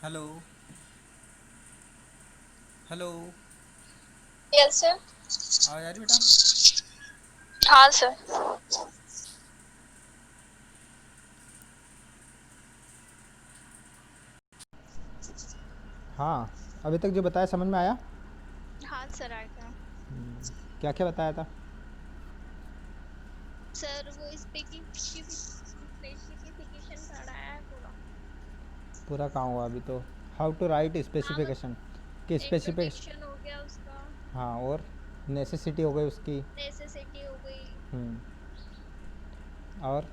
Hello. Hello. Yes sir. आवाज़ आ रही बेटा? हाँ सर। हाँ, अभी तक जो बताया समझ में आया? हाँ सर आ गया। क्या क्या बताया था? सर वो स्पेसिफिकेशन पढ़ाया है पूरा। पूरा कहाँ हुआ अभी तो? हाउ टू राइट हाँ स्पेसिफिकेशन कि स्पेसिफिक। इंट्रोडक्शन हो गया उसका। हाँ, और नेसेसिटी हो गई उसकी। नेसेसिटी हो गई। हम्म, और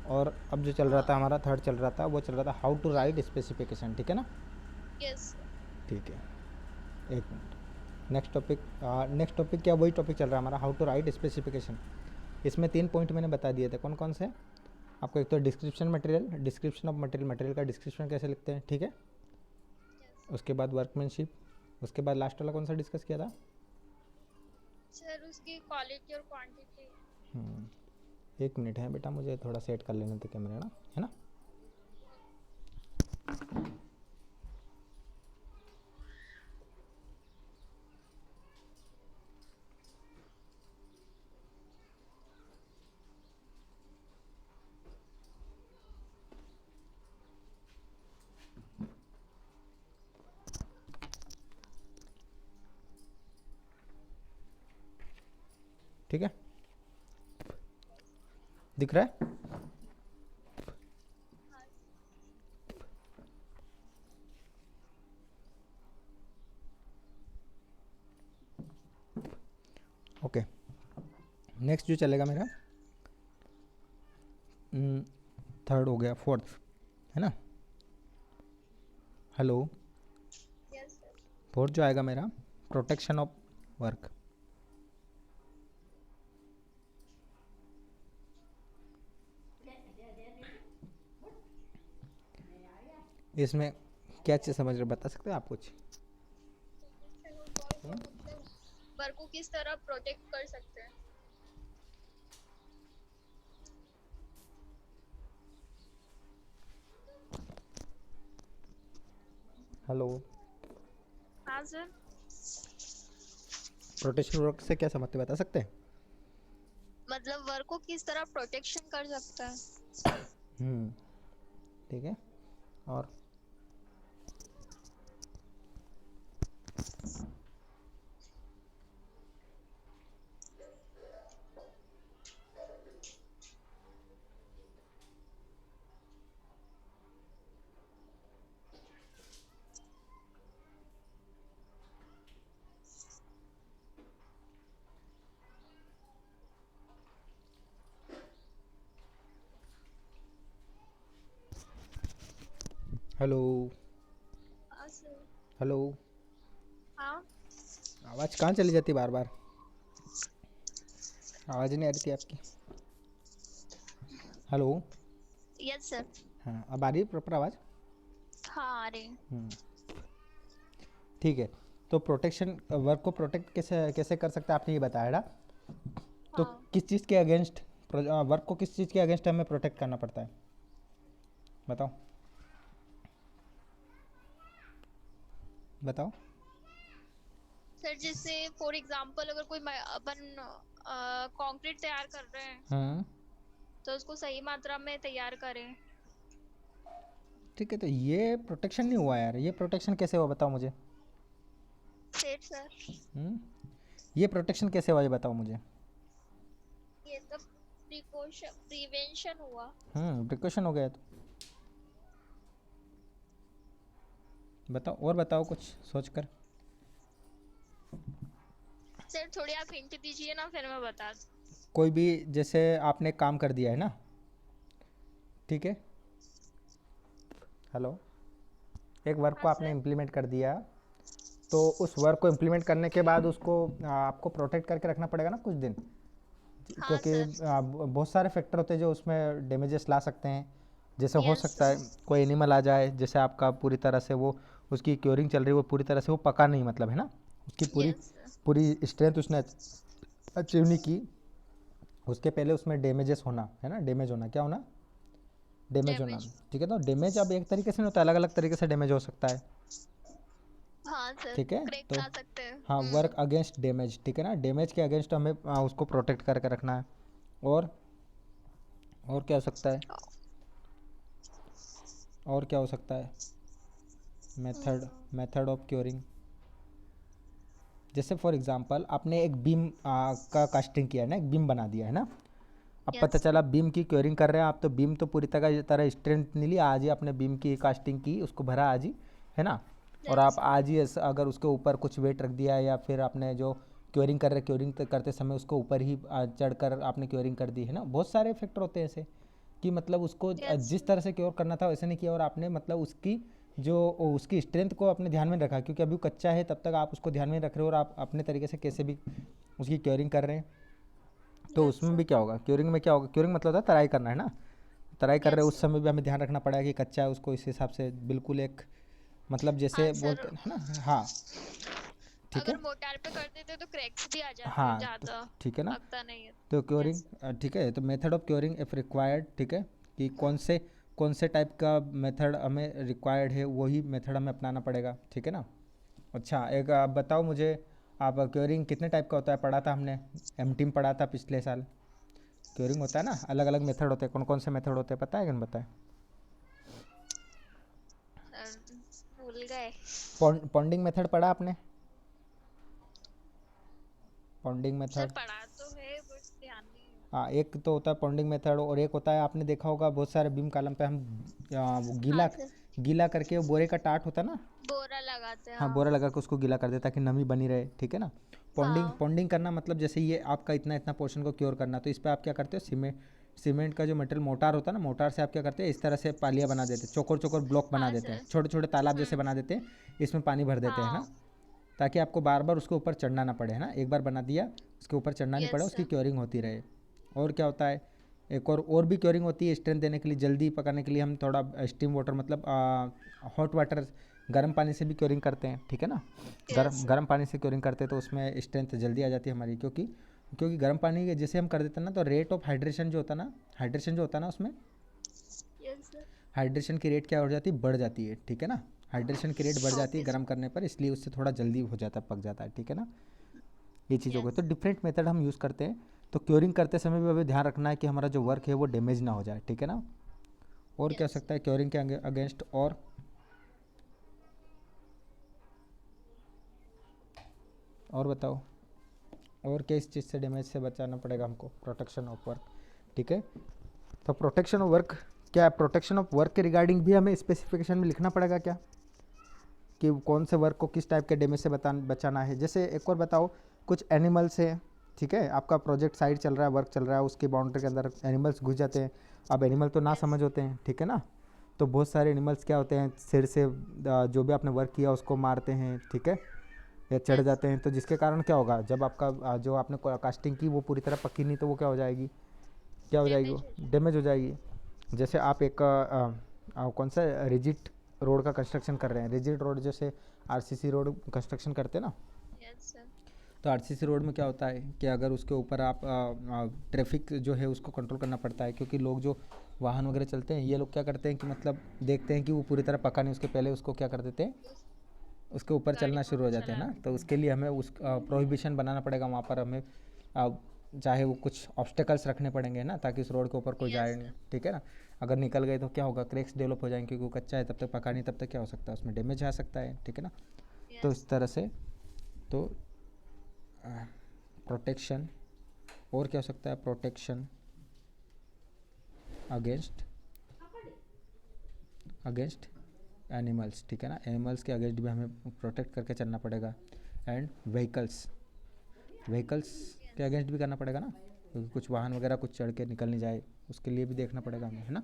और अब जो चल रहा था हमारा थर्ड चल रहा था वो चल रहा था हाउ टू राइट स्पेसिफिकेशन, ठीक है ना? यस। ठीक है, एक मिनट। नेक्स्ट टॉपिक क्या वही टॉपिक चल रहा है हमारा, हाउ टू राइट स्पेसिफिकेशन। इसमें 3 पॉइंट मैंने बता दिए थे, कौन कौन से? आपको एक तो description material, description of material, material का डिस्क्रिप्शन कैसे लिखते हैं, ठीक है। उसके बाद वर्कमैनशिप, उसके बाद लास्ट वाला कौन सा डिस्कस किया था? सर उसकी क्वालिटी और क्वांटिटी। एक मिनट है बेटा, मुझे थोड़ा सेट कर लेने थे कैमरे ना, है ना। ठीक है, दिख रहा है? ओके, नेक्स्ट जो चलेगा मेरा, थर्ड हो गया, फोर्थ है ना। हेलो। Yes sir. फोर्थ जो आएगा मेरा, प्रोटेक्शन ऑफ वर्क। इसमें क्या चीज़ समझ रहे हो, बता सकते हो आप कुछ? प्रोटेक्शन ऑफ वर्क मतलब वर्क को किस तरह प्रोटेक्ट कर सकते हैं। हेलो। हाँ सर। प्रोटेक्शन वर्क से क्या समझते हो, बता सकते हैं? मतलब वर्क को किस तरह प्रोटेक्शन कर सकता है। हम्म, ठीक है, और हेलो। हाँ सर। हेलो। हाँ। आवाज़ कहाँ चली जाती बार बार, आवाज़ नहीं आ रही थी आपकी। हेलो। Yes sir. हाँ, अब आ रही है प्रॉपर आवाज़। हाँ अरे। ठीक है, तो प्रोटेक्शन वर्क को प्रोटेक्ट कैसे कैसे कर सकते हैं आपने ये बताया ना। तो हाँ किस चीज़ के अगेंस्ट, वर्क को किस चीज़ के अगेंस्ट हमें प्रोटेक्ट करना पड़ता है, बताओ बताओ। सर जैसे फॉर एग्जांपल अगर कोई अपन कंक्रीट तैयार कर रहे हैं हम्म, तो उसको सही मात्रा में तैयार करें। ठीक है, तो ये प्रोटेक्शन नहीं हुआ यार, ये प्रोटेक्शन कैसे हुआ बताओ मुझे। फिर सर हम्म, ये प्रोटेक्शन कैसे हुआ ये बताओ मुझे। ये तो प्रिकॉशन प्रिवेंशन हुआ। प्रिकॉशन हो गया तो बताओ, और बताओ कुछ सोच कर। सर थोड़ी आप हिंट दीजिए ना फिर मैं बता दूँ। कोई भी, जैसे आपने काम कर दिया है ना, ठीक है। हेलो। एक वर्क को हाँ आपने सर। इम्प्लीमेंट कर दिया, तो उस वर्क को इम्प्लीमेंट करने के बाद उसको आपको प्रोटेक्ट करके रखना पड़ेगा ना कुछ दिन, हाँ क्योंकि सर। बहुत सारे फैक्टर होते हैं जो उसमें डैमेजेस ला सकते हैं। जैसे हो यस। सकता है कोई एनिमल आ जाए, जैसे आपका पूरी तरह से वो, उसकी क्योरिंग चल रही है, वो पूरी तरह से वो पका नहीं, मतलब है ना, उसकी पूरी यस। पूरी स्ट्रेंथ उसने अचीव नहीं की, उसके पहले उसमें डैमेजेस होना है ना, डैमेज होना क्या होना, डैमेज होना, डैमेज। ठीक है। तो डैमेज अब एक तरीके से नहीं होता, अलग अलग तरीके से डैमेज हो सकता है, हाँ सर, ठीक है। क्रैक्स तो आ सकते हैं। हाँ, वर्क अगेंस्ट डैमेज, ठीक है ना, डैमेज के अगेंस्ट हमें उसको प्रोटेक्ट करके रखना है। और क्या हो सकता है, और क्या हो सकता है, मेथड मेथड ऑफ क्योरिंग। जैसे फॉर एग्जांपल आपने एक बीम का कास्टिंग किया है ना, एक बीम बना दिया है ना, अब पता यस। चला बीम की क्योरिंग कर रहे हैं आप, तो बीम तो पूरी तरह स्ट्रेंथ नहीं लिया, आज ही आपने बीम की कास्टिंग की, उसको भरा आज ही, है ना। और आप यस। आज ही अगर उसके ऊपर कुछ वेट रख दिया, या फिर आपने जो क्योरिंग कर रहे, क्योरिंग करते समय उसको ऊपर ही चढ़कर आपने क्योरिंग कर दी, है ना। बहुत सारे फैक्टर होते हैं ऐसे, कि मतलब उसको यस। जिस तरह से क्योर करना था वैसे नहीं किया, और आपने मतलब उसकी जो उसकी स्ट्रेंथ को अपने ध्यान में रखा, क्योंकि अभी वो कच्चा है, तब तक आप उसको ध्यान में रख रहे हो, और आप अपने तरीके से कैसे भी उसकी क्योरिंग कर रहे हैं। तो यस उसमें सर। भी क्या होगा, क्योरिंग में क्या होगा, क्योरिंग मतलब होता है तराई करना, है ना। तराई कर रहे हैं यस उस समय भी हमें ध्यान रखना पड़ेगा कि कच्चा है, उसको इस हिसाब से बिल्कुल एक मतलब हाँ जैसे सर, बोलते हैं, है ना। हाँ, ठीक है। अगर मोटार पे कर देते तो क्रैक्स भी आ जाते हैं हाँ, तो ज्यादा। ठीक है ना। लगता नहीं है। तो क्योरिंग, यस। ठीक है। तो method of curing if required, ठीक है, कि कौन से टाइप का मेथड हमें रिक्वायर्ड है, वही मेथड हमें अपनाना पड़ेगा, ठीक है ना। अच्छा, एक आप बताओ मुझे, आप क्योरिंग कितने टाइप का होता है, पढ़ा था हमने, एमटी में पढ़ा था पिछले साल। क्योरिंग होता है ना, अलग अलग मेथड होते हैं, कौन कौन से मेथड होते हैं पता है, क्या बताए। सर भूल गए। पॉन्डिंग मेथड पढ़ा आपने, पॉन्डिंग सर मेथड। पढ़ा तो है बट ध्यान नहीं है। हाँ, एक तो होता है पॉन्डिंग मेथड, और एक होता है आपने देखा होगा बहुत सारे बीम कॉलम पे हम वो हाँ गीला सर, गीला करके, वो बोरे का टाट होता है ना। बोरा लगाते हैं हाँ, हाँ। बोरा लगा के उसको गीला कर दे ताकि नमी बनी रहे, ठीक है ना। पॉन्डिंग हाँ। पॉन्डिंग करना मतलब जैसे ये आपका इतना इतना पोर्शन को क्योर करना, तो इस पर आप क्या करते हो, सीमेंट का जो मटेरियल मोटार होता है ना, मोटार से आप क्या करते हैं, इस तरह से पालियाँ बना देते हैं, चौकोर चौकोर ब्लॉक बना हाँ देते हैं, सर। छोटे छोटे तालाब जैसे बना देते हैं, इसमें पानी भर देते हैं ना, हाँ। ताकि आपको बार बार उसके ऊपर चढ़ना ना पड़े, है ना। एक बार बना दिया, उसके ऊपर चढ़ना नहीं पड़ा, यस उसकी सर। क्योरिंग होती रहे। और क्या होता है, एक और भी क्योरिंग होती है, स्ट्रेंथ देने के लिए, जल्दी पकाने के लिए हम थोड़ा स्टीम वाटर मतलब हॉट वाटर, गर्म पानी से भी क्योरिंग करते हैं, ठीक है ना। Yes sir. गर्म पानी से क्योरिंग करते हैं तो उसमें स्ट्रेंथ जल्दी आ जाती है हमारी, क्योंकि क्योंकि गर्म पानी के जैसे हम कर देते हैं ना, तो रेट ऑफ हाइड्रेशन जो होता है ना, हाइड्रेशन जो होता है ना उसमें, यस सर। हाइड्रेशन की रेट क्या हो जाती है, बढ़ जाती है, ठीक है ना। हाइड्रेशन की रेट बढ़ जाती है ओके गर्म सर। करने पर, इसलिए उससे थोड़ा जल्दी हो जाता है, पक जाता है, ठीक है ना। ये चीज़ हो गई, यस। तो डिफरेंट मेथड हम यूज़ करते हैं। तो क्योरिंग करते समय भी हमें ध्यान रखना है कि हमारा जो वर्क है वो डैमेज ना हो जाए, ठीक है ना। और क्या हो यस। सकता है क्योरिंग के अगेंस्ट, और बताओ, और किस चीज़ से डैमेज से बचाना पड़ेगा हमको, प्रोटेक्शन ऑफ वर्क, ठीक है। तो प्रोटेक्शन ऑफ वर्क क्या है, प्रोटेक्शन ऑफ वर्क के रिगार्डिंग भी हमें स्पेसिफिकेशन में लिखना पड़ेगा क्या, कि कौन से वर्क को किस टाइप के डैमेज से बचाना है। जैसे एक और बताओ, कुछ एनिमल्स हैं, ठीक है, आपका प्रोजेक्ट साइट चल रहा है, वर्क चल रहा है, उसकी बाउंड्री के अंदर एनिमल्स घुस जाते हैं। अब एनिमल तो ना यस। समझ होते हैं, ठीक है ना। तो बहुत सारे एनिमल्स क्या होते हैं, सिर से जो भी आपने वर्क किया उसको मारते हैं, ठीक है, या चढ़ यस। जाते हैं, तो जिसके कारण क्या होगा, जब आपका जो आपने कास्टिंग की वो पूरी तरह पकी नहीं, तो वो क्या हो जाएगी, क्या हो जाएगी, वो डैमेज हो जाए। डैमेज हो जाएगी। जैसे आप एक कौन सा रिजिड रोड का कंस्ट्रक्शन कर रहे हैं, रिजिड रोड जैसे आरसीसी रोड कंस्ट्रक्शन करते हैं ना, यस सर। तो आरसीसी रोड में क्या होता है कि अगर उसके ऊपर आप ट्रैफिक जो है उसको कंट्रोल करना पड़ता है, क्योंकि लोग जो वाहन वगैरह चलते हैं, ये लोग क्या करते हैं कि मतलब देखते हैं कि वो पूरी तरह पका नहीं, उसके पहले उसको क्या कर देते हैं, उसके ऊपर गाड़ी चलना को शुरू हो जाते हैं चला ना। दे। तो उसके लिए हमें उस प्रोहिबिशन बनाना पड़ेगा वहाँ पर, हमें आ, चाहे वो कुछ ऑब्स्टेकल्स रखने पड़ेंगे ना, ताकि उस रोड के ऊपर कोई यस जाए नहीं, सर। ठीक है ना। अगर निकल गए तो क्या होगा, क्रैक्स डेवलप हो जाएंगे, क्योंकि वो कच्चा है, तब तक पका नहीं, तब तक क्या हो सकता है, उसमें डैमेज आ सकता है, ठीक है ना। तो यस। इस तरह से, तो प्रोटेक्शन, और क्या हो सकता है, प्रोटेक्शन अगेंस्ट अगेंस्ट एनिमल्स, ठीक है ना, एनिमल्स के अगेंस्ट भी हमें प्रोटेक्ट करके चलना पड़ेगा। एंड व्हीकल्स के अगेंस्ट भी करना पड़ेगा ना, क्योंकि कुछ वाहन वगैरह कुछ चढ़ के निकल नहीं जाए, उसके लिए भी देखना पड़ेगा हमें, है ना।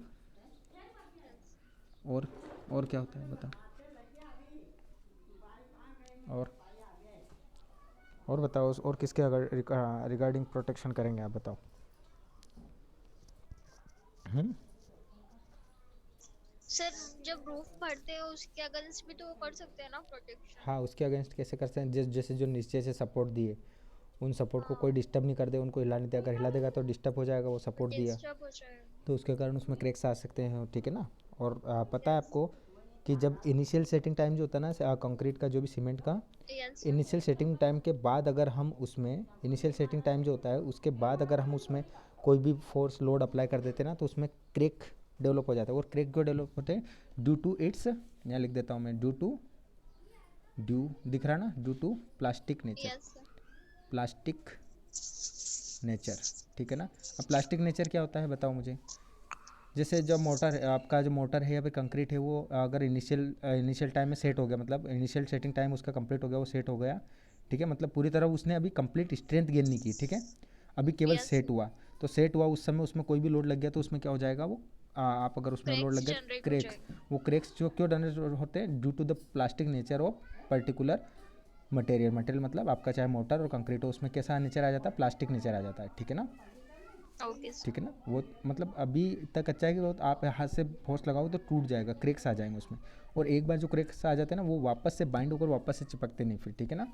और और क्या होता है बताओ, और और बताओ, और किसके रिगार्डिंग प्रोटेक्शन करेंगे आप बताओ। हम्म। सर जब रूफ भरते हैं उसके अगेंस्ट भी तो वो कर सकते हैं ना प्रोटेक्शन। हाँ, उसके अगेंस्ट कैसे करते हैं, जैसे जो नीचे से सपोर्ट दिए, उन सपोर्ट को हाँ। कोई डिस्टर्ब नहीं कर दे, उनको हिला नहीं दे, अगर हिला देगा तो डिस्टर्ब हो जाएगा वो सपोर्ट दिया। डिस्टर्ब हो जाएगा। तो उसके कारण उसमें क्रैक्स आ सकते हैं, ठीक है ना। और पता है आपको कि जब इनिशियल सेटिंग टाइम जो होता है ना कंक्रीट का, जो भी सीमेंट का यस इनिशियल सेटिंग टाइम के बाद अगर हम उसमें इनिशियल सेटिंग टाइम जो होता है उसके बाद अगर हम उसमें कोई भी फोर्स लोड अप्लाई कर देते हैं ना, तो उसमें क्रेक डेवलप हो जाता है। और क्रेक क्यों डेवलप होते हैं? ड्यू टू इट्स, यहाँ लिख देता हूँ मैं, ड्यू दिख रहा ना, due to plastic nature, yes plastic nature, ठीक है ना। अब प्लास्टिक नेचर क्या होता है बताओ मुझे। जैसे जब मोटर आपका जो मोटर है या फिर कंक्रीट है वो अगर इनिशियल टाइम में सेट हो गया, मतलब इनिशियल सेटिंग टाइम उसका कंप्लीट हो गया, वो सेट हो गया, ठीक है, मतलब पूरी तरह उसने अभी कंप्लीट स्ट्रेंथ गेन नहीं की, ठीक है, अभी केवल यस सेट हुआ। तो सेट हुआ उस समय उसमें कोई भी लोड लग गया तो उसमें क्या हो जाएगा, वो आप अगर उसमें लोड क्रैक्स लग गया, जनरेट हो क्रेक्स, जाएंगे। वो क्रेक्स जो क्यों जनरेट होते हैं? Due to the plastic nature of particular material मतलब आपका चाहे मोटर और कंक्रीट हो, उसमें कैसा नेचर आ जाता है? प्लास्टिक नेचर आ जाता है, ठीक है ना। ओके ठीक है ना, वो मतलब अभी तक अच्छा है कि वो आप हाथ से फोर्स लगाओ तो टूट जाएगा, क्रेक्स आ जाएंगे उसमें। और एक बार जो क्रेक्स आ जाते हैं ना, वो वापस से बाइंड होकर वापस से चिपकते नहीं फिर, ठीक है ना।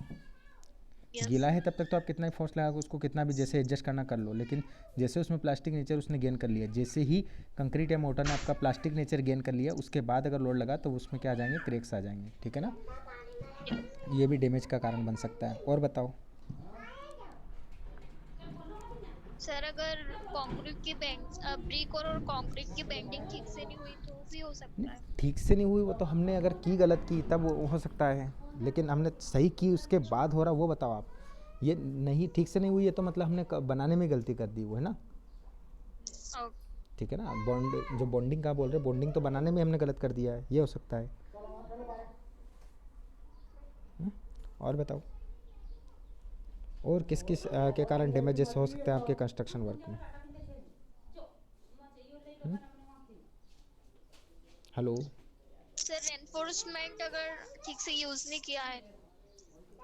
यस गीला है तब तक तो आप कितना ही फोर्स लगा उसको, कितना भी जैसे एडजस्ट करना कर लो, लेकिन जैसे उसमें प्लास्टिक नेचर उसने गेन कर लिया, जैसे ही कंक्रीट या मोटर ने आपका प्लास्टिक नेचर गेन कर लिया, उसके बाद अगर लोड लगा तो उसमें क्या आ जाएंगे? क्रेक्स आ जाएंगे, ठीक है ना। ये भी डैमेज का कारण बन सकता है। और बताओ। सर, अगर कंक्रीट की ब्रिक और कंक्रीट की बेंडिंग ठीक से नहीं हुई तो भी हो नहीं, सकता है। ठीक से नहीं हुई वो तो हमने अगर की गलत की तब वो हो सकता है, लेकिन हमने सही की उसके बाद हो रहा, वो बताओ आप। ये नहीं, ठीक से नहीं हुई है तो मतलब हमने बनाने में गलती कर दी, वो है ना, ओके। ठीक है ना। बॉन्ड जो बॉन्डिंग का बोल रहे, बॉन्डिंग तो बनाने में हमने गलत कर दिया है, ये हो सकता है। हम्म, और बताओ, और किस किस के कारण डैमेजेस हो सकते हैं आपके कंस्ट्रक्शन वर्क में? हम्म, हेलो। सर, एनफोर्समेंट अगर ठीक से यूज नहीं किया है,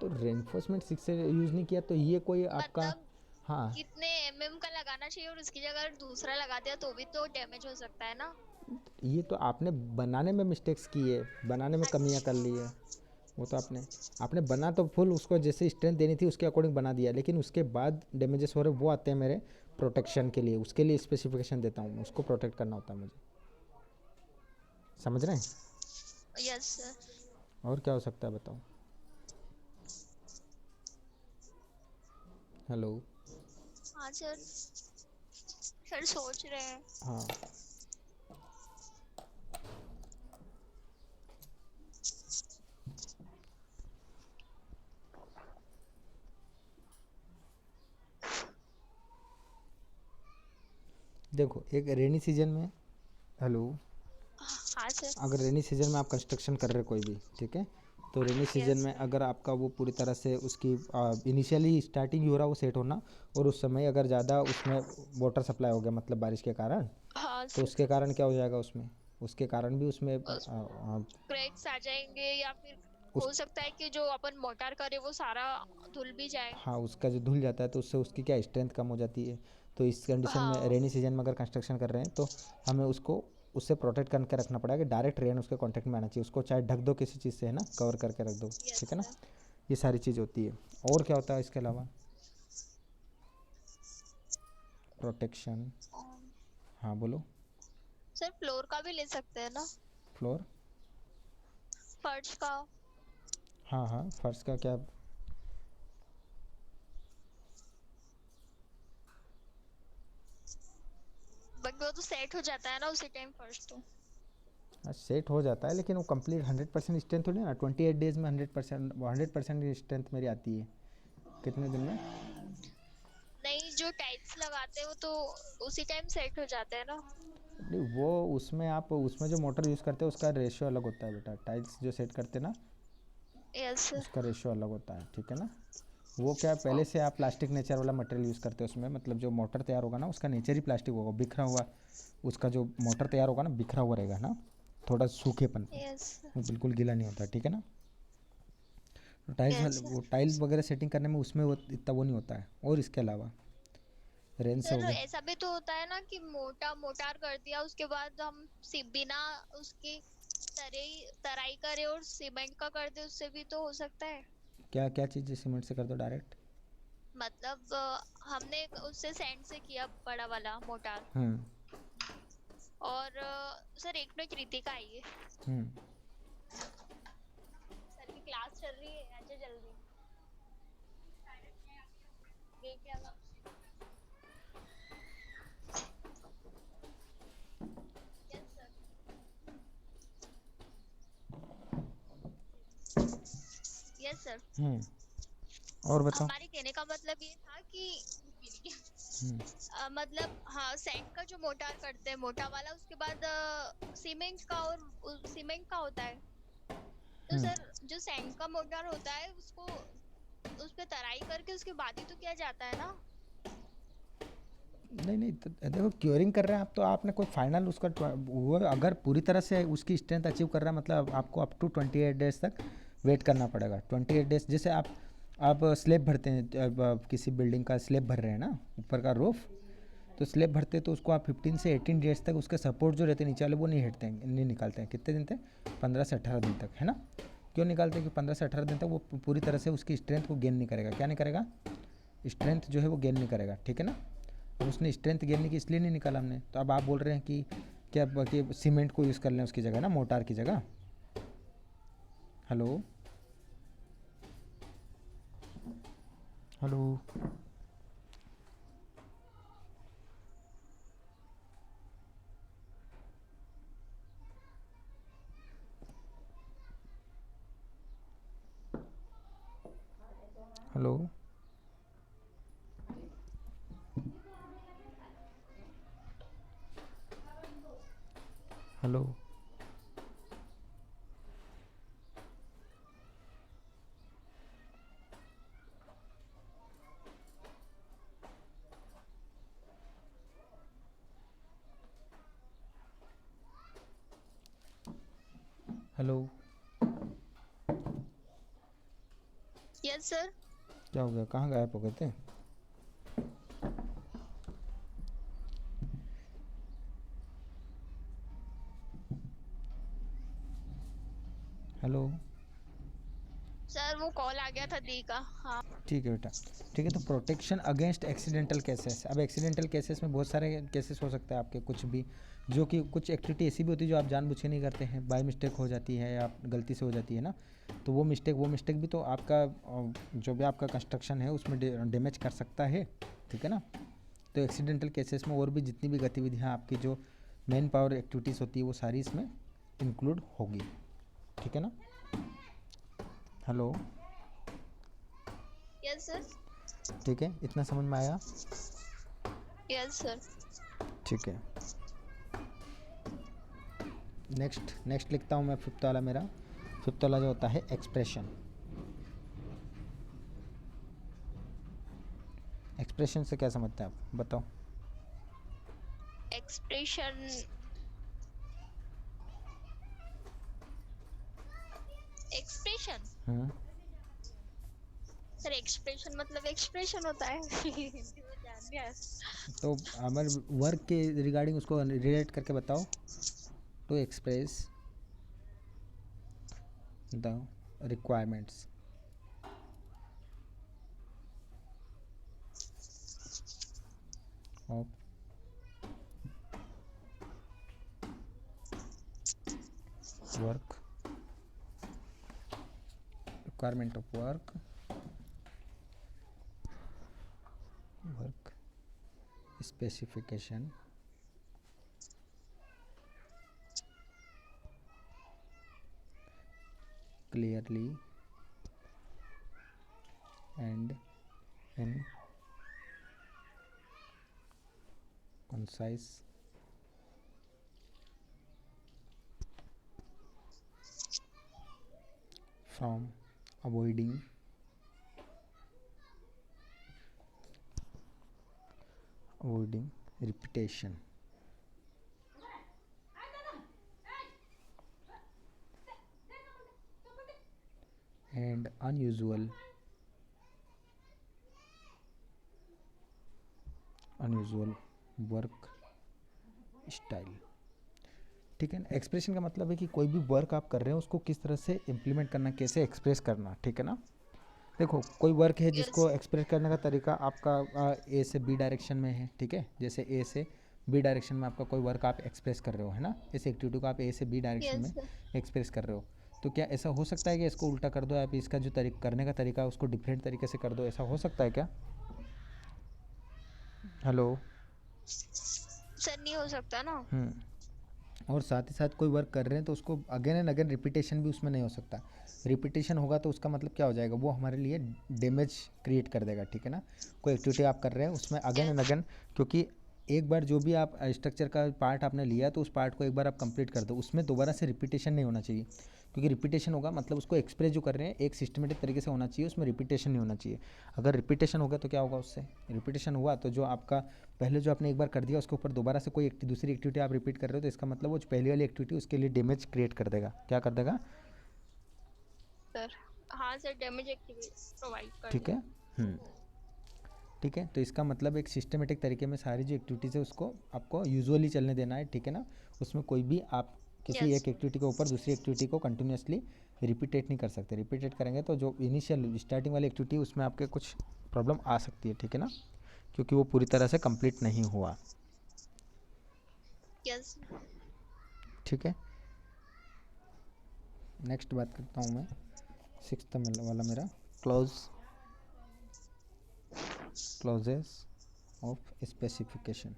तो रेनफोर्समेंट सिक्स से यूज़ नहीं किया तो ये कोई आपका, मतलब हाँ, कितने का लगाना चाहिए और उसकी जगह अगर दूसरा लगा दिया तो भी तो डैमेज हो सकता है ना। ये तो आपने बनाने में मिस्टेक्स की है, बनाने में कमियां कर ली है। अच्छा। वो तो आपने आपने बना तो फुल उसको जैसे स्ट्रेंथ देनी थी उसके अकॉर्डिंग बना दिया, लेकिन उसके बाद डैमेजेस हो रहे वो आते हैं मेरे प्रोटेक्शन के लिए, उसके लिए स्पेसिफिकेशन देता हूँ मैं, उसको प्रोटेक्ट करना होता है मुझे, समझ रहे हैं। Yes sir. और क्या हो सकता है बताओ। हेलो। हाँ सर। सर, सोच रहे हैं। हाँ, देखो एक रेनी सीजन में, हेलो, हाँ सर। अगर रेनी सीजन में आप कंस्ट्रक्शन कर रहे हो कोई भी, ठीक है, तो रेनी सीजन यस। में अगर आपका वो पूरी तरह से उसकी इनिशियली स्टार्टिंग ही हो रहा वो सेट होना, और उस समय अगर ज़्यादा उसमें वाटर सप्लाई हो गया मतलब बारिश के कारण, हाँ तो सर। उसके कारण क्या हो जाएगा उसमें, उसके कारण भी उसमें क्रैक्स आ जाएंगे या फिर उस, हो सकता है कि जो अपन मोटार करे वो सारा धुल भी जाए। हाँ, उसका जो धुल जाता है तो उससे उसकी क्या स्ट्रेंथ कम हो जाती है। तो इस कंडीशन में हाँ। रेनी सीजन में अगर कंस्ट्रक्शन कर रहे हैं तो हमें उसको उससे प्रोटेक्ट करके रखना पड़ेगा कि डायरेक्ट रेन उसके कॉन्टेक्ट में आना चाहिए, उसको चाहे ढक दो किसी चीज़ से, है ना, कवर करके रख दो, यस ठीक है ना। सर। ये सारी चीज़ होती है। और क्या होता है इसके अलावा? प्रोटेक्शन, हाँ बोलो। सर, फ्लोर का भी ले सकते हैं ना। फ्लोर, फर्श का। हाँ हाँ, फर्श का क्या? बाकी वो तो सेट हो जाता है ना उसी टाइम फर्श तो। सेट हो जाता है लेकिन वो कंप्लीट 100% स्ट्रेंथ थोड़ी ना, 28 डेज में 100% स्ट्रेंथ मेरी आती है, कितने दिन में? नहीं, जो टाइल्स लगाते हैं वो तो उसी टाइम सेट हो जाते हैं ना। नहीं, वो उसमें आप उसमें जो मोटर यूज़ करते हैं उसका रेशियो अलग होता है बेटा, टाइल्स जो सेट करते हैं ना यस सर। उसका रेशियो अलग होता है, ठीक है ना। वो क्या पहले से आप प्लास्टिक नेचर वाला मटेरियल यूज़ करते हैं उसमें, मतलब जो मोटर तैयार होगा ना उसका नेचर ही प्लास्टिक होगा, बिखरा हुआ, उसका जो मोटर तैयार होगा ना बिखरा हुआ रहेगा ना, थोड़ा सूखेपन पे, यस। वो बिल्कुल गीला नहीं होता, ठीक है ना। तो टाइल्स यस वाले सर। वो टाइल्स वगैरह सेटिंग करने में उसमें वो इतना वो नहीं होता है। और इसके अलावा रेन से हो सर, गया। ऐसा भी तो होता है ना कि मोटार कर दिया उसके बाद हम बिना उसकी तराई करे और सीमेंट का कर दे, उससे भी तो हो सकता है। क्या क्या चीज़ सीमेंट से कर दो डायरेक्ट? मतलब हमने उससे सैंड से किया बड़ा वाला मोटार, हम्म, और सर एक मिनट, कृतिका आई है, हम्म सर की क्लास चल रही है, अच्छा जल्दी देख आना। Yes sir. Yes sir. और बताओ। हमारे कहने का मतलब ये था कि हम्म मतलब हाँ, सैंड का जो मोटार करते हैं मोटा वाला, उसके बाद सीमेंट का, और सीमेंट का होता है। तो हम्म सर जो सैंड का मोटार होता है उसको उस पे तराई करके उसके बाद ही तो किया जाता है ना। नहीं नहीं, तो देखो क्योरिंग कर रहे हैं आप तो आपने कोई फाइनल उसका वो अगर पूरी तरह से उसकी स्ट्रेंथ अचीव कर रहा है मतलब आपको अप टू 28 डेज तक वेट करना पड़ेगा। 28 डेज जैसे आप स्लेब भरते हैं, किसी बिल्डिंग का स्लेब भर रहे हैं ना, ऊपर का रूफ, तो स्लेब भरते हैं तो उसको आप 15 से 18 डेज तक उसके सपोर्ट जो रहते हैं नीचे वाले वो नहीं हटते हैं, नहीं निकालते हैं। कितने दिन तक? 15 से 18 दिन तक, है ना। क्यों निकालते हैं कि 15 से 18 दिन तक वो पूरी तरह से उसकी स्ट्रेंथ को गेन नहीं करेगा। क्या नहीं करेगा? स्ट्रेंथ जो है वो गेन नहीं करेगा, ठीक है ना। अब उसने स्ट्रेंथ गेन की इसलिए नहीं निकाला हमने, तो अब आप बोल रहे हैं कि क्या कि सीमेंट को यूज़ कर लें उसकी जगह ना, मोटार की जगह। Hello hello. Hello hello. Hello. Yes sir. क्या हो गया, कहाँ गायब हो गए थे? हेलो। सर वो कॉल आ गया था दी का, हाँ। ठीक है बेटा, ठीक है। तो प्रोटेक्शन अगेंस्ट एक्सीडेंटल केसेस। अब एक्सीडेंटल केसेस में बहुत सारे केसेस हो सकते हैं आपके, कुछ भी जो कि कुछ एक्टिविटी ऐसी भी होती है जो आप जानबूझ के नहीं करते हैं, बाय मिस्टेक हो जाती है या गलती से हो जाती है ना, तो वो मिस्टेक भी तो आपका जो भी आपका कंस्ट्रक्शन है उसमें डैमेज कर सकता है, ठीक है ना। तो एक्सीडेंटल केसेस में और भी जितनी भी गतिविधियाँ आपकी जो मैन पावर एक्टिविटीज़ होती है वो सारी इसमें इंक्लूड होगी, ठीक है ना। हेलो। Yes sir. ठीक है, इतना समझ में आया? Yes sir. ठीक है। नेक्स्ट लिखता हूँ मैं फिफ्थ वाला। मेरा फिफ्थ वाला जो होता है एक्सप्रेशन। एक्सप्रेशन से क्या समझते हैं आप, बताओ। एक्सप्रेशन, एक्सप्रेशन हम्म सर, एक्सप्रेशन मतलब एक्सप्रेशन होता है। हिंदी में जान गया। तो हमारे वर्क के रिगार्डिंग उसको रिलेट करके बताओ। To express the requirements of work, requirement of work specification clearly and in concise from avoiding repetition and unusual work style, ठीक है ना। एक्सप्रेशन का मतलब है कि कोई भी वर्क आप कर रहे हैं उसको किस तरह से इम्प्लीमेंट करना, कैसे एक्सप्रेस करना, ठीक है ना। देखो कोई वर्क है यस। जिसको एक्सप्रेस करने का तरीका आपका ए से बी डायरेक्शन में है, ठीक है। जैसे ए से बी डायरेक्शन में आपका कोई वर्क आप एक्सप्रेस कर रहे हो, है ना, इस एक्टिविटी को आप ए से बी डायरेक्शन यस में सर। एक्सप्रेस कर रहे हो, तो क्या ऐसा हो सकता है कि इसको उल्टा कर दो, आप इसका जो करने का तरीका है उसको डिफरेंट तरीके से कर दो, ऐसा हो सकता है क्या? हेलो। सर नहीं हो सकता ना। और साथ ही साथ कोई वर्क कर रहे हैं तो उसको अगेन एंड अगेन रिपीटेशन भी उसमें नहीं हो सकता। रिपीटेशन होगा तो उसका मतलब क्या हो जाएगा, वो हमारे लिए डैमेज क्रिएट कर देगा, ठीक है ना। कोई एक्टिविटी आप कर रहे हैं उसमें अगेन एंड यस। अगेन, क्योंकि एक बार जो भी आप स्ट्रक्चर का पार्ट आपने लिया तो उस पार्ट को एक बार आप कंप्लीट कर दो, उसमें दोबारा से रिपीटेशन नहीं होना चाहिए, क्योंकि रिपीटेशन होगा मतलब उसको एक्सप्रेस जो कर रहे हैं एक सिस्टमेटिक तरीके से होना चाहिए, उसमें रिपीटेशन नहीं होना चाहिए। अगर रिपीटेशन होगा तो क्या होगा, उससे रिपीटेशन हुआ तो जो आपका पहले जो आपने एक बार कर दिया उसके ऊपर दोबारा से कोई दूसरी एक्टिविटी आप रिपीट कर रहे हो तो इसका मतलब वो जो पहली वाली एक्टिविटी उसके लिए डैमेज क्रिएट कर देगा, क्या कर देगा? सर हाँ सर, डैमेज एक्टिविटी प्रोवाइड कर ठीक है। ठीक है, तो इसका मतलब एक सिस्टमेटिक तरीके में सारी जो एक्टिविटीज़ है उसको आपको यूजुअली चलने देना है, ठीक है ना। उसमें कोई भी आप किसी यस। एक एक्टिविटी के ऊपर दूसरी एक्टिविटी को कंटिन्यूसली रिपीटेट नहीं कर सकते। रिपीटेट करेंगे तो जो इनिशियल स्टार्टिंग वाली एक्टिविटी उसमें आपके कुछ प्रॉब्लम आ सकती है, ठीक है ना, क्योंकि वो पूरी तरह से कंप्लीट नहीं हुआ। यस। ठीक है, नेक्स्ट बात करता हूँ मैं, सिक्स्थ वाला मेरा क्लॉजेस ऑफ स्पेसिफिकेशन।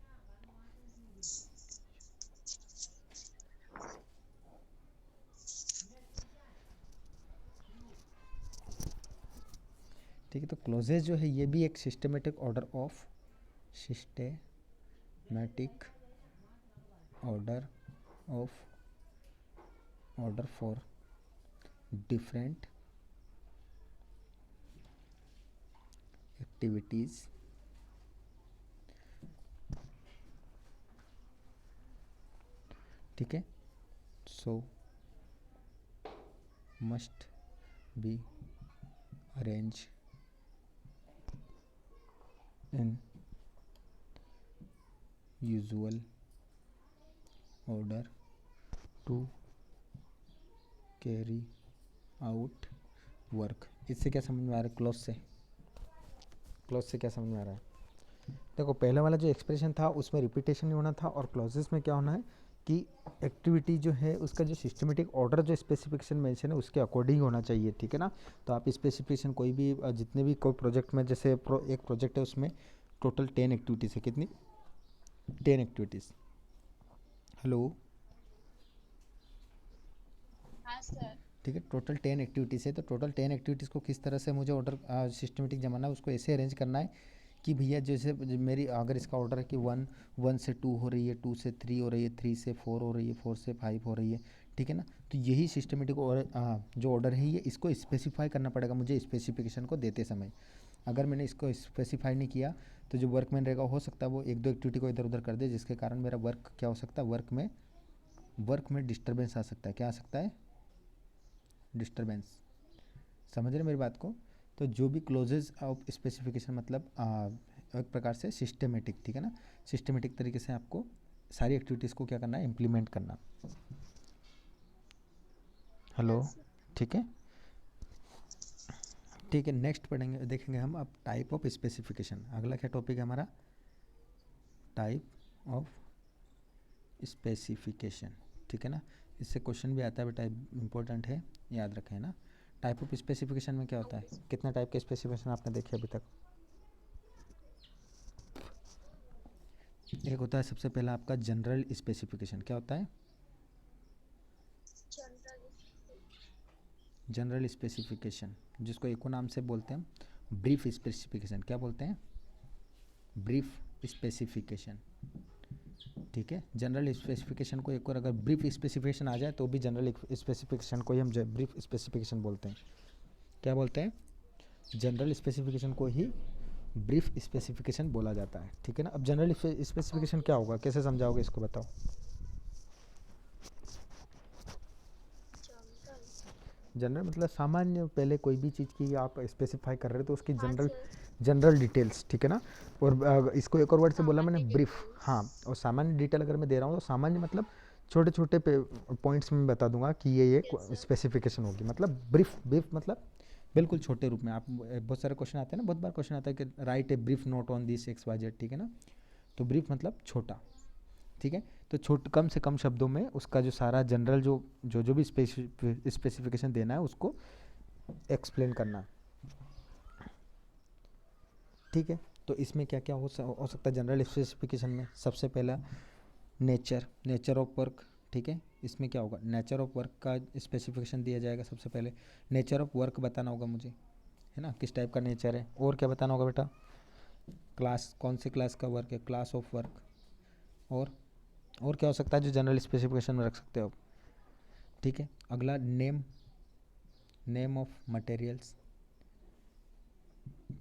ठीक है, तो क्लॉजेज जो है ये भी एक systematic order order for different activities ठीक है, सो must be arrange in usual order to carry out work। इससे क्या समझ में आ रहा है, क्लॉज से क्या समझ में आ रहा है? देखो पहले वाला जो एक्सप्रेशन था उसमें रिपीटेशन नहीं होना था, और क्लॉजेस में क्या होना है कि एक्टिविटी जो है उसका जो सिस्टमेटिक ऑर्डर जो स्पेसिफिकेशन मेंशन है उसके अकॉर्डिंग होना चाहिए, ठीक है ना। तो आप स्पेसिफिकेशन कोई भी जितने भी कोई प्रोजेक्ट में, जैसे एक प्रोजेक्ट है उसमें टोटल 10 एक्टिविटीज़ है, कितनी? 10 एक्टिविटीज़। हेलो। हाँ सर। ठीक है, टोटल 10 एक्टिविटीज़ है, तो टोटल 10 एक्टिविटीज़ को किस तरह से मुझे ऑर्डर सिस्टमेटिक जमाना है, उसको ऐसे अरेंज करना है कि भैया जैसे मेरी अगर इसका ऑर्डर है कि 1 से 2 हो रही है, 2 से 3 हो रही है, 3 से 4 हो रही है, 4 से 5 हो रही है, ठीक है ना। तो यही सिस्टमेटिक जो ऑर्डर है ये इसको स्पेसिफाई करना पड़ेगा मुझे स्पेसिफिकेशन को देते समय। अगर मैंने इसको स्पेसिफाई नहीं किया तो जो वर्कमैन रहेगा हो सकता है वो एक दो एक्टिविटी को इधर उधर कर दे, जिसके कारण मेरा वर्क क्या हो सकता है, वर्क में डिस्टर्बेंस आ सकता है। क्या आ सकता है? डिस्टर्बेंस। समझ रहे मेरी बात को? तो जो भी क्लोजेज ऑफ स्पेसिफिकेशन मतलब एक प्रकार से सिस्टमेटिक, ठीक है ना, सिस्टमेटिक तरीके से आपको सारी एक्टिविटीज़ को क्या करना है, इम्प्लीमेंट करना। हेलो। यस। ठीक है, ठीक है, नेक्स्ट पढ़ेंगे, देखेंगे हम अब टाइप ऑफ स्पेसिफिकेशन। अगला क्या टॉपिक है हमारा? टाइप ऑफ स्पेसिफिकेशन, ठीक है ना। इससे क्वेश्चन भी आता है बेटा, इंपॉर्टेंट है, याद रखें ना। टाइप ऑफ स्पेसिफिकेशन में क्या होता है, कितने टाइप के स्पेसिफिकेशन आपने देखे अभी तक? एक होता है सबसे पहला आपका जनरल स्पेसिफिकेशन। क्या होता है? जनरल स्पेसिफिकेशन, जिसको एक नाम से बोलते हैं ब्रीफ स्पेसिफिकेशन। क्या बोलते हैं? ब्रीफ स्पेसिफिकेशन, ठीक है। जनरल स्पेसिफिकेशन को एक और अगर ब्रीफ स्पेसिफिकेशन आ जाए तो भी जनरल स्पेसिफिकेशन को ही हम ब्रीफ स्पेसिफिकेशन बोलते हैं। क्या बोलते हैं? जनरल स्पेसिफिकेशन को ही ब्रीफ स्पेसिफिकेशन बोला जाता है, ठीक है ना। अब जनरल स्पेसिफिकेशन क्या होगा, कैसे समझाओगे इसको, बताओ। जनरल मतलब सामान्य, पहले कोई भी चीज़ की आप स्पेसिफाई कर रहे हो तो उसकी हाँ जनरल सर। जनरल डिटेल्स, ठीक है ना। और इसको एक और वर्ड से बोला मैंने, सामान्य ब्रीफ। डिटेल्स। हाँ, और सामान्य डिटेल अगर मैं दे रहा हूँ तो सामान्य मतलब छोटे छोटे पॉइंट्स में बता दूंगा कि ये यस सर। स्पेसिफिकेशन होगी। मतलब ब्रीफ मतलब बिल्कुल छोटे रूप में। आप बहुत सारे क्वेश्चन आते हैं ना, बहुत बार क्वेश्चन आता है कि right a brief note on this XYZ, ठीक है ना। तो ब्रीफ मतलब छोटा, ठीक है। तो कम से कम शब्दों में उसका जो सारा जनरल जो भी स्पेसिफिकेशन देना है उसको एक्सप्लेन करना। ठीक है। तो इसमें क्या क्या हो सकता है जनरल स्पेसिफिकेशन में? सबसे पहला नेचर ऑफ वर्क। ठीक है, इसमें क्या होगा, नेचर ऑफ वर्क का स्पेसिफिकेशन दिया जाएगा। सबसे पहले नेचर ऑफ वर्क बताना होगा मुझे, है ना, किस टाइप का नेचर है। और क्या बताना होगा बेटा, क्लास, कौन से क्लास का वर्क है, क्लास ऑफ वर्क। और क्या हो सकता है जो जनरल स्पेसिफिकेशन में रख सकते हो आप। ठीक है, अगला नेम ऑफ मटेरियल्स।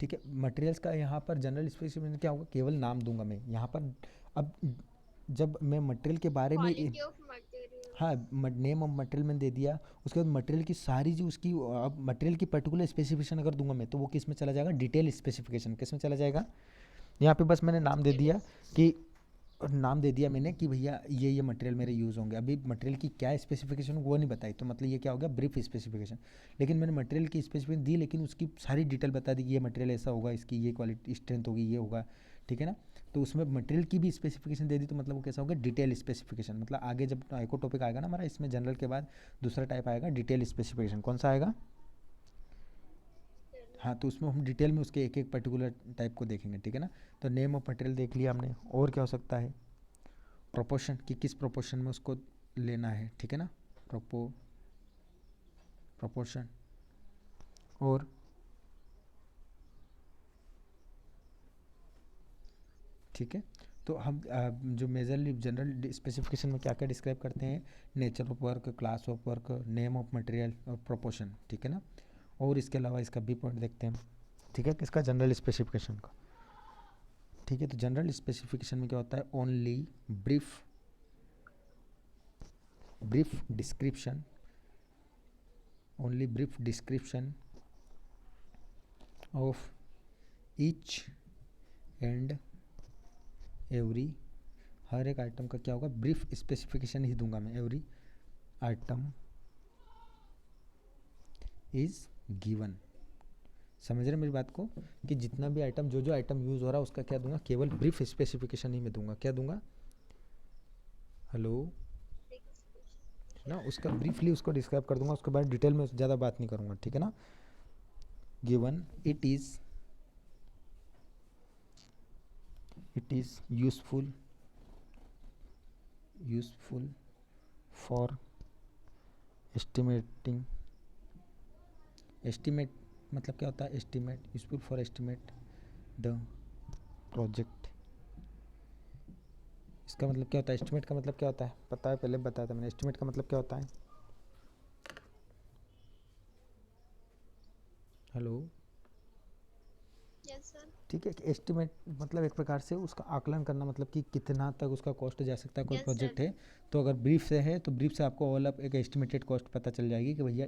ठीक है, मटेरियल्स का यहाँ पर जनरल स्पेसिफिकेशन क्या होगा, केवल नाम दूंगा मैं यहाँ पर। अब जब मैं मटेरियल के बारे में, क्वालिटी ऑफ मटेरियल। हाँ, नेम ऑफ मटेरियल मैंने दे दिया, उसके बाद मटेरियल की सारी जो उसकी, अब मटेरियल की पर्टिकुलर स्पेसिफिकेशन अगर दूंगा मैं तो वो किस में चला जाएगा, डिटेल स्पेसिफिकेशन। किस में चला जाएगा, यहाँ पे बस मैंने नाम दे दिया कि, नाम दे दिया मैंने कि भैया ये मटेरियल मेरे यूज़ होंगे। अभी मटेरियल की क्या स्पेसिफिकेशन वो नहीं बताई, तो मतलब ये क्या हो गया, ब्रीफ स्पेसिफिकेशन। लेकिन मैंने मटेरियल की स्पेसिफिकेशन दी, लेकिन उसकी सारी डिटेल बता दी कि ये मटेरियल ऐसा होगा, इसकी ये क्वालिटी स्ट्रेंथ होगी, ये होगा। ठीक है ना, तो उसमें मटेरियल की भी स्पेसिफिकेशन दे दी, तो मतलब वो कैसा होगा, डिटेल स्पेसिफिकेशन। मतलब आगे जब एक और टॉपिक आएगा ना हमारा, इसमें जनरल के बाद दूसरा टाइप आएगा डिटेल स्पेसिफिकेशन। कौन सा आएगा, हाँ, तो उसमें हम डिटेल में उसके एक एक पर्टिकुलर टाइप को देखेंगे। ठीक है ना, तो नेम ऑफ मटेरियल देख लिया हमने। और क्या हो सकता है, प्रोपोर्शन, कि किस प्रोपोर्शन में उसको लेना है। ठीक है ना, प्रोपोर्शन। और ठीक है, तो हम जो मेजरली जनरल स्पेसिफिकेशन में क्या क्या डिस्क्राइब करते हैं, nature of work, class of work, name of material और प्रोपोर्शन। ठीक है ना, और इसके अलावा इसका भी पॉइंट देखते हैं। ठीक है, किसका, जनरल स्पेसिफिकेशन का। ठीक है, तो जनरल स्पेसिफिकेशन में क्या होता है, only brief description, only brief description of each and every, हर एक आइटम का क्या होगा, ब्रीफ स्पेसिफिकेशन ही दूंगा मैं। Every item is given. समझ रहे मेरी बात को, कि जितना भी आइटम, जो आइटम यूज हो रहा है उसका क्या दूंगा, केवल ब्रीफ स्पेसिफिकेशन ही मैं दूंगा। क्या दूंगा, हेलो, ना, उसका ब्रीफली उसको डिस्क्राइब कर दूंगा, उसके बाद डिटेल में ज़्यादा बात नहीं करूंगा। ठीक है ना, given it is useful for estimating, estimate मतलब क्या होता है, estimate, useful for estimate the project. इसका मतलब क्या होता है, एस्टिमेट का मतलब क्या होता है, पता है, पहले बताया था मैंने, एस्टिमेट का मतलब क्या होता है, हेलो। Yes sir. ठीक है, कि एस्टिमेट मतलब एक प्रकार से उसका आकलन करना, मतलब कि कितना तक उसका कॉस्ट जा सकता है, कोई यस प्रोजेक्ट सर। है। तो अगर ब्रीफ से है तो ब्रीफ से आपको ऑल अप एक एस्टिमेटेड कॉस्ट पता चल जाएगी कि भैया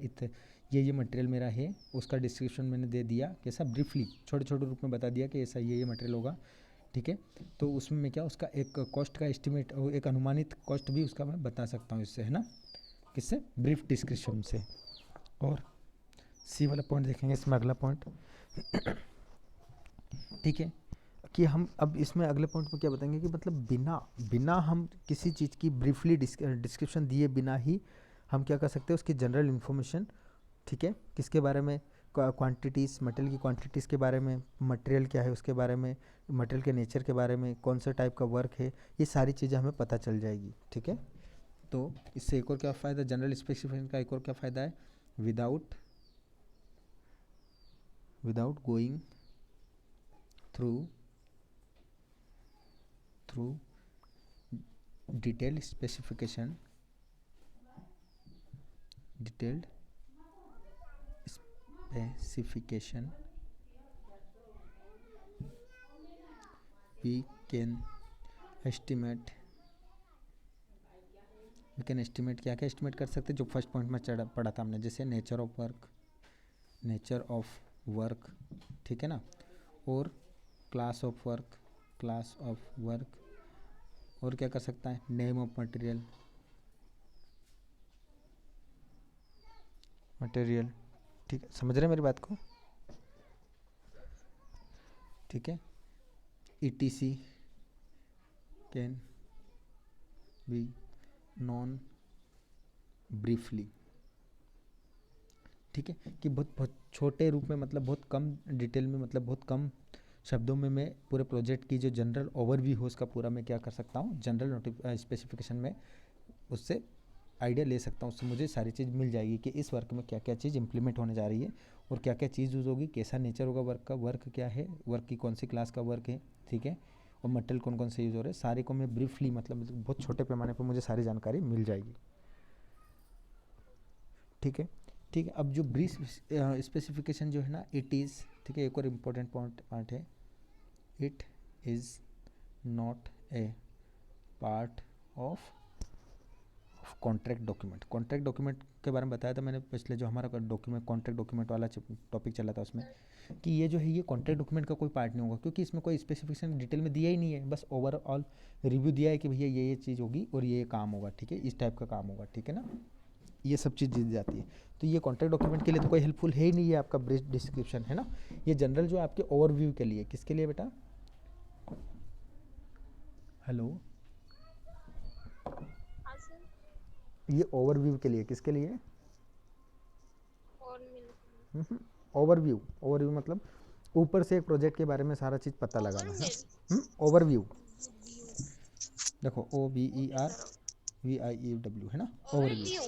ये मटेरियल मेरा है, उसका डिस्क्रिप्शन मैंने दे दिया, कैसा, ब्रीफली छोटे छोटे रूप में बता दिया कि ऐसा ये मटेरियल होगा। ठीक है, तो उसमें मैं क्या, उसका एक कॉस्ट का एस्टिमेट, एक अनुमानित कॉस्ट भी उसका मैं बता सकता हूँ इससे, है ना, किससे, ब्रीफ डिस्क्रिप्शन से। और सी वाला पॉइंट देखेंगे इसमें, अगला पॉइंट। ठीक है, कि हम अब इसमें अगले पॉइंट में क्या बताएंगे, कि मतलब बिना हम किसी चीज़ की ब्रीफली डिस्क्रिप्शन दिए बिना ही हम क्या कर सकते हैं, उसकी जनरल इन्फॉर्मेशन, ठीक है, किसके बारे में, क्वांटिटीज़, मटेरियल की क्वांटिटीज़ के बारे में, मटेरियल क्या है उसके बारे में, मटेरियल के नेचर के बारे में, कौन सा टाइप का वर्क है, ये सारी चीज़ें हमें पता चल जाएगी। ठीक है, तो इससे एक और क्या फ़ायदा, जनरल स्पेसिफिकेशन का एक और क्या फ़ायदा है, without going through detailed specification we can estimate क्या क्या एस्टिमेट कर सकते हैं, जो फर्स्ट पॉइंट में पढ़ा था हमने, जैसे नेचर ऑफ वर्क, ठीक है ना, और क्लास ऑफ वर्क, और क्या कर सकता है, नेम ऑफ मटेरियल। ठीक है, समझ रहे हैं मेरी बात को, ठीक है, ETC can be non briefly, ठीक है, कि बहुत बहुत छोटे रूप में, मतलब बहुत कम डिटेल में, मतलब बहुत कम शब्दों में मैं पूरे प्रोजेक्ट की जो जनरल ओवरव्यू हो उसका पूरा मैं क्या कर सकता हूँ, जनरल स्पेसिफिकेशन में उससे आइडिया ले सकता हूँ, उससे मुझे सारी चीज़ मिल जाएगी कि इस वर्क में क्या क्या चीज़ इंप्लीमेंट होने जा रही है और क्या क्या चीज़ यूज़ होगी, कैसा नेचर होगा वर्क का, वर्क क्या है, वर्क की कौन सी क्लास का वर्क है, ठीक है, और मटेरियल कौन कौन से यूज़ हो रहे हैं, सारे को मैं ब्रीफली, मतलब बहुत छोटे पैमाने पर मुझे सारी जानकारी मिल जाएगी, ठीक है। ठीक है, अब जो ब्रीफ स्पेसिफिकेशन जो है ना, इट इज़, ठीक है, एक और इम्पोर्टेंट पार्ट है, it is not a part of contract document. Contract document के बारे में बताया था मैंने पिछले, जो हमारा डॉक्यूमेंट कॉन्ट्रैक्ट डॉक्यूमेंट वाला टॉपिक चला था उसमें, कि ये जो है ये कॉन्ट्रैक्ट डॉक्यूमेंट का कोई पार्ट नहीं होगा, क्योंकि इसमें कोई स्पेसिफिकेशन डिटेल में दिया ही नहीं है, बस ओवरऑल रिव्यू दिया है कि भैया ये चीज़ होगी और ये काम होगा, ठीक है, इस टाइप का काम होगा, ठीक है ना, ये सब चीज़ दी जाती है। तो ये कॉन्ट्रैक्ट डॉक्यूमेंट के लिए तो कोई हेल्पफुल है ही नहीं है आपका ब्रीफ डिस्क्रिप्शन, है ना, ये जनरल जो आपके ओवरव्यू के लिए, किसके लिए बेटा, हेलो, हाँ सर। ये ओवरव्यू के लिए, किसके लिए, और मिल ओवरव्यू, ओवरव्यू मतलब ऊपर से एक प्रोजेक्ट के बारे में सारा चीज़ पता ओवर लगाना है, मिल ओवरव्यू, व्यू देखो OVER सर। VIEW है ना, ओवरव्यू,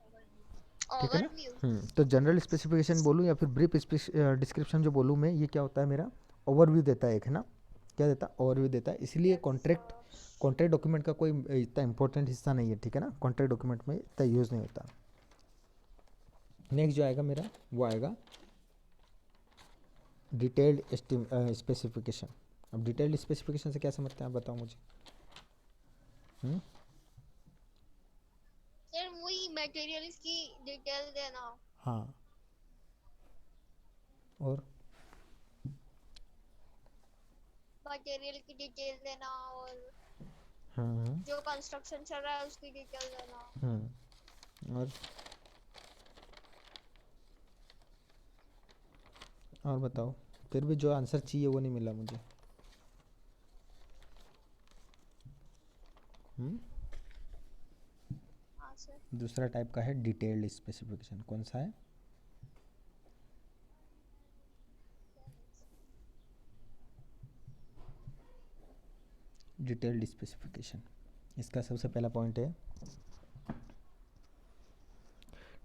ओवरव्यू ठीक है ना। ओवरव्यू तो जनरल स्पेसिफिकेशन बोलूँ या फिर ब्रीफ डिस्क्रिप्शन जो बोलूँ मैं, ये क्या होता है मेरा, ओवरव्यू देता है एक, है ना, क्या देता है, ओवरव्यू देता है, इसलिए कॉन्ट्रैक्ट डॉक्यूमेंट का कोई इतना इंपॉर्टेंट हिस्सा नहीं है, ठीक है ना, कॉन्ट्रैक्ट डॉक्यूमेंट में इतना यूज़ नहीं होता। नेक्स्ट जो आएगा मेरा, वो आएगा डिटेल्ड स्पेसिफिकेशन। अब डिटेल्ड स्पेसिफिकेशन से क्या समझते हैं आप, बताओ मुझे। सर वही मटेरियल्स की डिटेल देना। हाँ, और मटेरियल की डिटेल देना और हाँ, जो कंस्ट्रक्शन चल रहा है उसकी डिटेल देना। और बताओ, फिर भी जो आंसर चाहिए वो नहीं मिला मुझे। हाँ सर। दूसरा टाइप का है डिटेल्ड स्पेसिफिकेशन, कौन सा है, डिटेल्ड स्पेसिफिकेशन, इसका सबसे पहला पॉइंट है,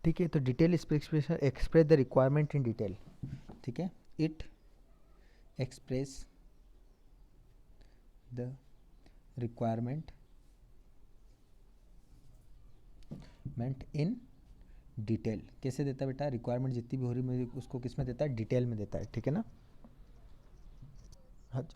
ठीक है, तो detail specification express the requirement in detail, ठीक है, it express the requirement in detail, कैसे देता है बेटा, रिक्वायरमेंट जितनी भी हो रही है उसको किस में देता है, डिटेल में देता है, ठीक है ना।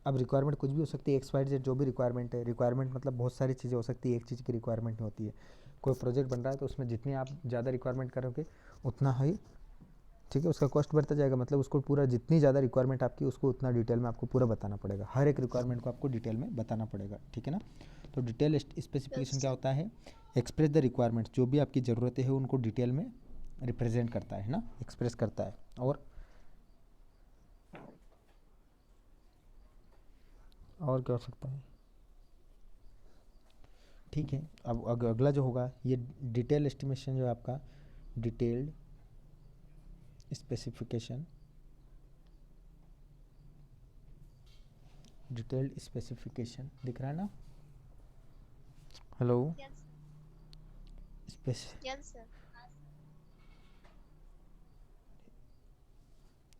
अब रिक्वायरमेंट कुछ भी हो सकती है, XYZ जो भी रिक्वायरमेंट है, रिक्वायरमेंट मतलब बहुत सारी चीज़ें हो सकती है, एक चीज़ की रिक्वायरमेंट नहीं होती है, कोई प्रोजेक्ट बन रहा है तो उसमें जितनी आप ज़्यादा रिक्वायरमेंट करोगे उतना ही, ठीक है, उसका कॉस्ट बढ़ता जाएगा, मतलब उसको पूरा जितनी ज़्यादा रिक्वायरमेंट आपकी उसको उतना डिटेल में आपको पूरा बताना पड़ेगा, हर एक रिक्वायरमेंट को आपको डिटेल में बताना पड़ेगा, ठीक है ना। तो डिटेल स्पेसिफिकेशन क्या होता है, एक्सप्रेस द रिक्वायरमेंट, जो भी आपकी ज़रूरतें हैं उनको डिटेल में रिप्रेजेंट करता है ना, एक्सप्रेस करता है। और क्या हो सकता है, ठीक है, अब अगला जो होगा ये डिटेल एस्टिमेशन जो है आपका, डिटेल्ड स्पेसिफिकेशन, डिटेल्ड स्पेसिफिकेशन दिख रहा है ना, hello, yes sir.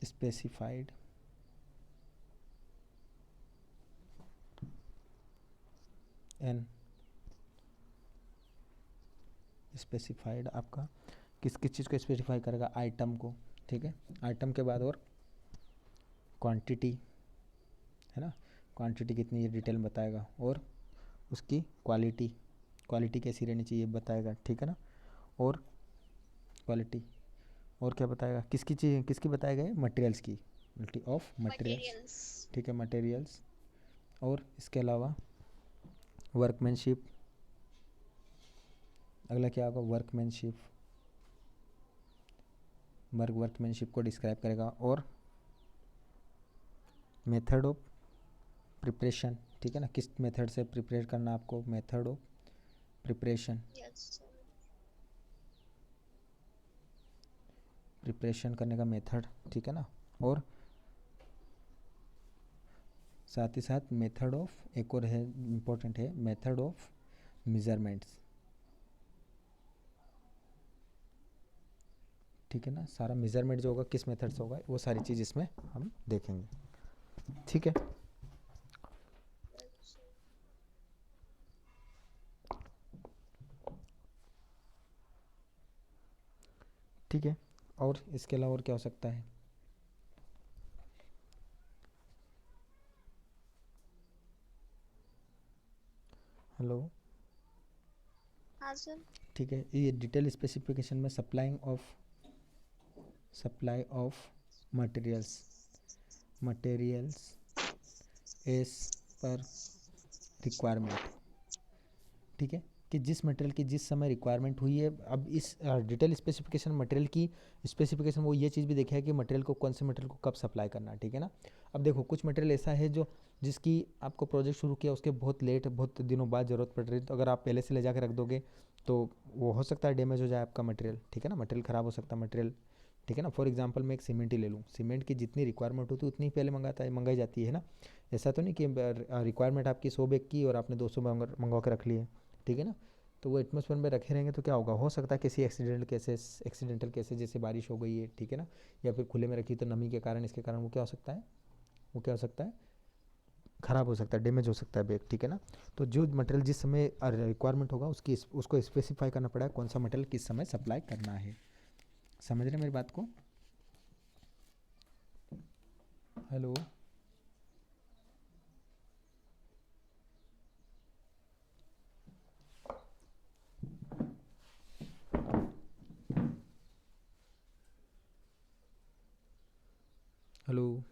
Specified an specified आपका किस किस चीज़ को स्पेसिफाई करेगा, आइटम को, ठीक है, आइटम के बाद और क्वांटिटी, है ना, क्वांटिटी कितनी ये डिटेल में बताएगा, और उसकी क्वालिटी, क्वालिटी कैसी रहनी चाहिए बताएगा, ठीक है ना, और क्वालिटी, और क्या बताएगा, किसकी चीज़, किसकी बताएगा, मटेरियल्स की, क्वालिटी ऑफ मटेरियल्स, मटेरियल्स ठीक है, मटेरियल्स, और इसके अलावा वर्कमैनशिप, अगला क्या होगा, वर्कमैनशिप, वर्कमैनशिप को डिस्क्राइब करेगा, और मेथड ऑफ प्रिपरेशन, ठीक है ना, किस मेथड से प्रिपेयर करना आपको, method of preparation, yes sir. Preparation करने का मेथड, ठीक है ना। और साथ ही साथ मेथड ऑफ, एक और है इम्पोर्टेंट है, मेथड ऑफ मेजरमेंट्स, ठीक है ना। सारा मेजरमेंट जो होगा किस मेथड से होगा वो सारी चीज़ इसमें हम देखेंगे, ठीक है। Yes sir. ठीक है, और इसके अलावा और क्या हो सकता है? हेलो। हाँ सर। ठीक है, ये डिटेल स्पेसिफिकेशन में supply of materials, materials as पर रिक्वायरमेंट, ठीक है, कि जिस मटेरियल की जिस समय रिक्वायरमेंट हुई है। अब इस डिटेल स्पेसिफिकेशन मटेरियल की स्पेसिफिकेशन वो ये चीज़ भी देखा है कि मटेरियल को, कौन से मटेरियल को कब सप्लाई करना है, ठीक है ना। अब देखो कुछ मटेरियल ऐसा है जो जिसकी आपको प्रोजेक्ट शुरू किया उसके बहुत लेट, बहुत दिनों बाद ज़रूरत पड़ रही है, तो अगर आप पहले से ले जाकर रख दोगे तो वो हो सकता है डैमेज हो जाए आपका मटेरियल, ठीक है ना, मटेरियल ख़राब हो सकता है मटेरियल, ठीक है ना। फॉर एग्जांपल मैं एक सीमेंट ही ले लूँ, सीमेंट की जितनी रिक्वायरमेंट होती है उतनी पहले मंगाई जाती है ना। ऐसा तो नहीं कि रिक्वायरमेंट आपकी 100 बैग की और आपने 200 मंगवा के रख लिए, ठीक है ना। तो वो एटमॉस्फेयर में रखे रहेंगे तो क्या होगा, हो सकता है किसी एक्सीडेंटल केसेस जैसे बारिश हो गई है, ठीक है ना, या फिर खुले में रखी तो नमी के कारण, इसके कारण वो क्या हो सकता है, वो क्या हो सकता है, ख़राब हो सकता है, डैमेज हो सकता है बैग, ठीक है ना। तो जो मटेरियल जिस समय रिक्वायरमेंट होगा उसको स्पेसिफाई करना पड़ेगा कौन सा मटेरियल किस समय सप्लाई करना है। समझ रहे हैं मेरी बात को? हेलो। हेलो।